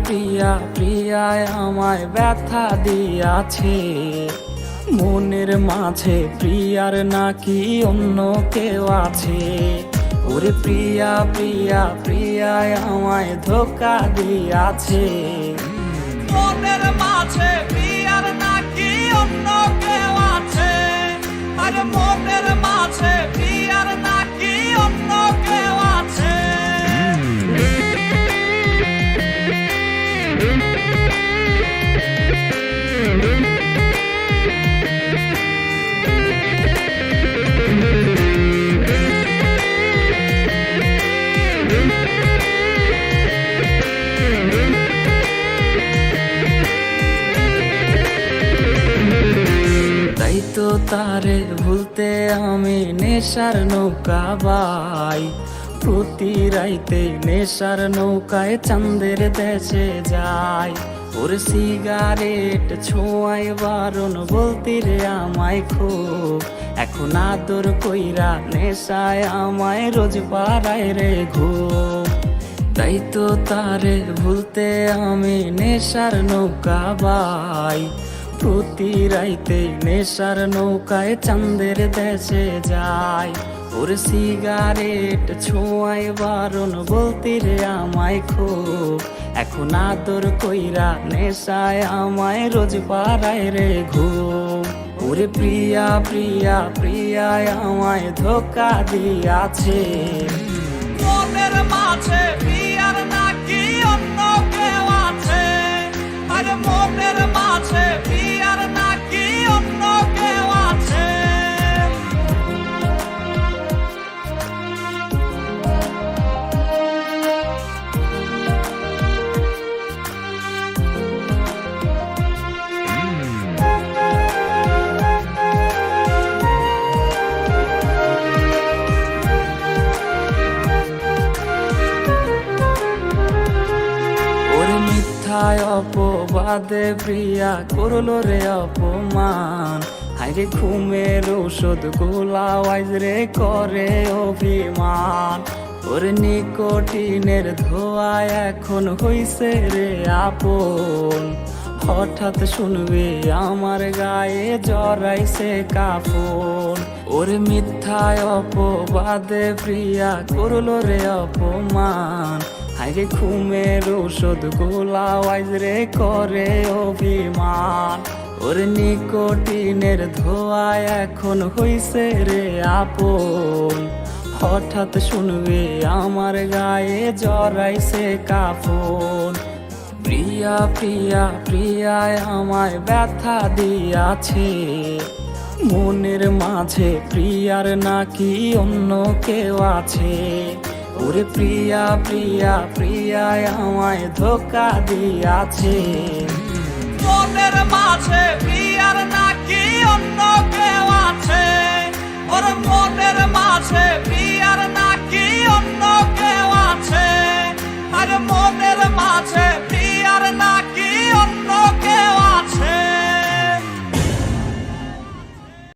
প্রিয়া প্রিয়ায় আমায় ব্যথা দিয়াছে, মনের মাঝে প্রিয়ার নাকি অন্য কেউ আছে। ওরে প্রিয়া প্রিয়া প্রিয়ায় আমায় ধোকা দিয়াছে, মনের মাঝে প্রিয়ার নাকি অন্য কেউ আছে। আরে মনের মাঝে প্রিয়ার নাকি অন্য কেউ আছে। তাই তো তারে ভুলতে আমি নেশার নৌকা বাই, প্রতি রাইতে নেশার নৌকায় চাঁদের দেশে যাই। ওর সিগারেট ছোঁয়াই বারণ বলতি রে আমায় খুব, এখন আদর কইরা নেশায় আমায় রোজ পাড়ায় রে ঘুম। তাই তো তারে ভুলতে আমি নেশার নৌকা বাই, প্রতি রাইতে নেশার নৌকায় চাঁদের দেশে যাই। ওর সিগারেট ছোঁয়াই বারণ বলতি রে আমায় খুব, এখন আদর কইরা নেশায় আমায় রোজ পাড়ায় রে ঘুম। ওরে প্রিয়া প্রিয়া প্রিয়ায় আমায় ধোকা দিয়াছে, মনের মাঝে প্রিয়ার নাকি অন্য কেউ আছে। আরে মনের মাঝে প্রিয়ার নাকি অন্য কেউ আছে। মিথ্যায় অপবাদে প্রিয়া করলো রে অপমান, হাইরে ঘুমের ঔষধ গোলাওয়াইজ রে করে অভিমান। ওর নিকোটিনের ধোঁয়ায় এখন হইছে রে আপন, হঠাৎ শুনবে আমার গায়ে জড়াইছে কাফন। ওর মিথ্যায় অপবাদে প্রিয়া করলো রে অপমান, হাইরে ঘুমের ঔষধ গোলাওয়াইজ রে করে অভিমান। ওর নিকোটিনের ধোঁয়ায় এখন হইছে রে আপন, হঠাৎ শুনবে আমার গায়ে জড়াইছে কাফন। প্রিয়া প্রিয়া প্রিয়ায় আমায় ব্যথা দিয়াছে, মনের মাঝে প্রিয়ার নাকি অন্য কেউ আছে। ওরে প্রিয়া প্রিয়া প্রিয়ায় আমায় ধোকা দিয়াছে, মনের মাঝে প্রিয়ার